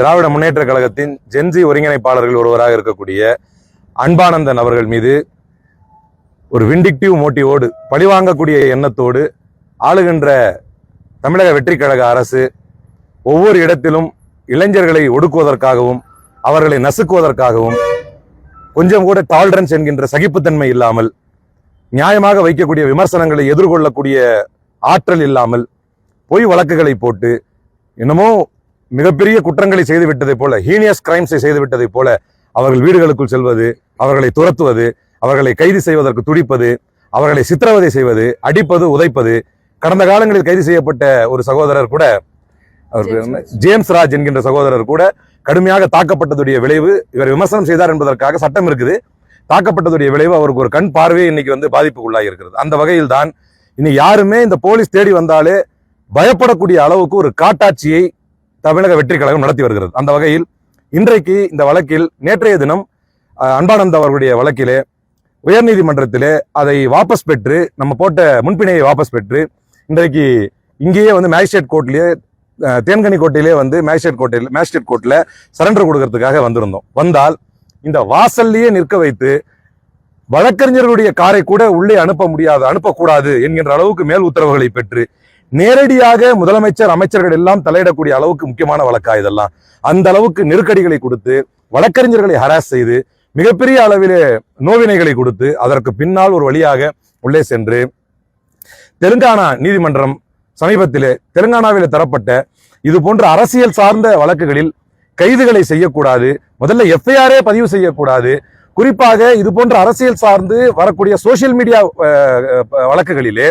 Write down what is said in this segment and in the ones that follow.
திராவிட முன்னேற்ற கழகத்தின் ஜென்சி ஒருங்கிணைப்பாளர்கள் ஒருவராக இருக்கக்கூடிய அன்பானந்தன் அவர்கள் மீது ஒரு விண்டிக்டிவ் மோட்டிவோடு பழிவாங்கக்கூடிய எண்ணத்தோடு ஆளுகின்ற தமிழக வெற்றி கழக அரசு ஒவ்வொரு இடத்திலும் இளைஞர்களை ஒடுக்குவதற்காகவும் அவர்களை நசுக்குவதற்காகவும் கொஞ்சம் கூட டாலரன்ஸ் என்கின்ற சகிப்புத்தன்மை இல்லாமல் நியாயமாக வைக்கக்கூடிய விமர்சனங்களை எதிர்கொள்ளக்கூடிய ஆற்றல் இல்லாமல் பொய் வழக்குகளை போட்டு என்னமோ மிகப்பெரிய குற்றங்களை செய்துவிட்டதை போல, ஹீனியஸ் கிரைம்ஸை செய்துவிட்டதை போல அவர்கள் வீடுகளுக்குள் செல்வது, அவர்களை துரத்துவது, அவர்களை கைது செய்வதற்கு துடிப்பது, அவர்களை சித்திரவதை செய்வது, அடிப்பது, உதைப்பது. கடந்த காலங்களில் கைது செய்யப்பட்ட ஒரு சகோதரர் கூட, ஜேம்ஸ் ராஜ் என்கின்ற சகோதரர் கூட கடுமையாக தாக்கப்பட்டதுடைய விளைவு, இவர் விமர்சனம் செய்தார் என்பதற்காக சட்டம் இருக்குது, தாக்கப்பட்டதுடைய விளைவு அவருக்கு ஒரு கண் பார்வையை இன்னைக்கு பாதிப்புக்கு உள்ளாகி இருக்கிறது. அந்த வகையில் தான் இன்னைக்கு யாருமே இந்த போலீஸ் தேடி வந்தாலே பயப்படக்கூடிய அளவுக்கு ஒரு காட்டாட்சியை தமிழக வெற்றி கழகம் நடத்தி வருகிறது. அந்த வகையில் இன்றைக்கு இந்த வழக்கில் நேற்றைய தினம் அன்பானந்த் அவர்களுடைய வழக்கிலே உயர்நீதிமன்றத்திலே அதை வாபஸ் பெற்று, நம்ம போட்ட முன்பிணையை வாபஸ் பெற்று இன்றைக்கு இங்கேயே மேஜிஸ்ட்ரேட் கோர்ட்லயே, தேன்கனி கோட்டையிலே மேஜிஸ்ட்ரேட் கோர்ட்ல சரண்டர் கொடுக்கறதுக்காக வந்திருந்தோம். வந்தால் இந்த வாசல்லையே நிற்க வைத்து வழக்கறிஞர்களுடைய காரை கூட உள்ளே அனுப்பக்கூடாது என்கின்ற அளவுக்கு மேல் உத்தரவுகளை பெற்று நேரடியாக முதலமைச்சர், அமைச்சர்கள் எல்லாம் தலையிடக்கூடிய அளவுக்கு முக்கியமான வழக்கா இதெல்லாம். அந்த அளவுக்கு நெருக்கடிகளை கொடுத்து வழக்கறிஞர்களை ஹராஸ் செய்து மிகப்பெரிய அளவிலே நோவினைகளை கொடுத்து அதற்கு பின்னால் ஒரு வழியாக உள்ளே சென்று தெலுங்கானா நீதிமன்றம் சமீபத்திலே தெலுங்கானாவில் தரப்பட்ட இது போன்ற அரசியல் சார்ந்த வழக்குகளில் கைதுகளை செய்யக்கூடாது, முதல்ல எஃப்ஐஆரே பதிவு செய்யக்கூடாது, குறிப்பாக இது போன்ற அரசியல் சார்ந்து வரக்கூடிய சோசியல் மீடியா வழக்குகளிலே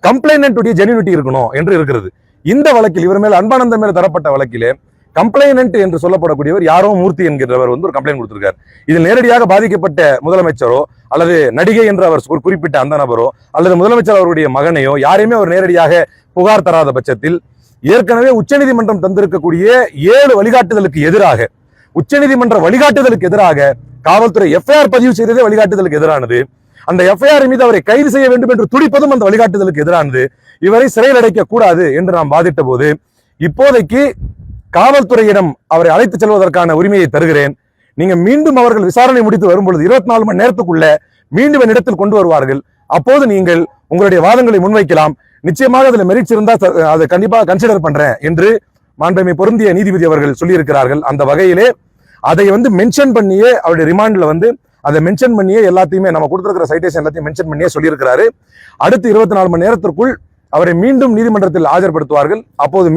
கம்ப்ளைனன்ட்டுடைய ஜெனியூனிட்டி இருக்கணும் என்று இருக்கிறது. இந்த வழக்கில் இவர் மேல் அன்பானந்தன் மேல் தரப்பட்ட வழக்கிலே கம்ப்ளைனன்ட் என்று சொல்லப்படக்கூடியவர் யாரோ மூர்த்தி என்கிறவர் ஒரு கம்ப்ளைண்ட் கொடுத்திருக்கார். இதில் நேரடியாக பாதிக்கப்பட்ட முதலமைச்சரோ அல்லது நடிகை என்று அவர் குறிப்பிட்ட அந்த நபரோ அல்லது முதலமைச்சர் அவருடைய மகனையோ யாரையுமே அவர் நேரடியாக புகார் தராத பட்சத்தில் ஏற்கனவே உச்சநீதிமன்றம் தந்திருக்கக்கூடிய 7 வழிகாட்டுதலுக்கு எதிராக, உச்சநீதிமன்ற வழிகாட்டுதலுக்கு எதிராக காவல்துறை எஃப்ஐஆர் பதிவு செய்ததே வழிகாட்டுதலுக்கு எதிரானது. அந்த எஃப்ஐஆர் மீது அவரை கைது செய்ய வேண்டும் என்று துடிப்பதும் அந்த வழிகாட்டுதலுக்கு எதிரானது. இவரை சிறையில் அடைக்க கூடாது என்று நாம் வாதிட்ட போது, இப்போதைக்கு காவல்துறையிடம் அவரை அழைத்து செல்வதற்கான உரிமையை தருகிறேன், நீங்க மீண்டும் அவர்கள் விசாரணை முடித்து வரும்பொழுது 24 மணி நேரத்துக்குள்ள மீண்டும் என்னிடத்தில் கொண்டு வருவார்கள், அப்போது நீங்கள் உங்களுடைய வாதங்களை முன்வைக்கலாம், நிச்சயமாக அதுல மெரிட்ஸ் இருந்தா அதை கண்டிப்பாக கன்சிடர் பண்றேன் என்று மாண்புமை பொருந்திய நீதிபதி அவர்கள் சொல்லியிருக்கிறார்கள். அந்த வகையிலே அதை மென்ஷன் பண்ணியே அவருடைய ரிமாண்ட்ல அதை மென்ஷன் பண்ணியே எல்லாத்தையுமே நம்ம கொடுத்திருக்கிற சைட்டேஷன் எல்லாத்தையும் மென்ஷன் பண்ணியே சொல்லியிருக்கிறாரு. அடுத்து 24 மணி நேரத்திற்குள் அவரை மீண்டும் நீதிமன்றத்தில் ஆஜர்படுத்துவார்கள். அப்போது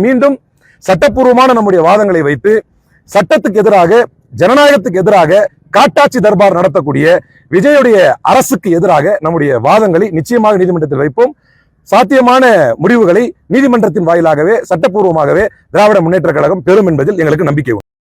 மீண்டும் சட்டப்பூர்வமான நம்முடைய வாதங்களை வைத்து சட்டத்துக்கு எதிராக, ஜனநாயகத்துக்கு எதிராக காட்டாட்சி தர்பார் நடத்தக்கூடிய விஜயுடைய அரசுக்கு எதிராக நம்முடைய வாதங்களை நிச்சயமாக நீதிமன்றத்தில் வைப்போம். சாத்தியமான முடிவுகளை நீதிமன்றத்தின் வாயிலாகவே சட்டப்பூர்வமாகவே திராவிட முன்னேற்ற கழகம் பெறும் என்பதில் எங்களுக்கு நம்பிக்கை உண்டு.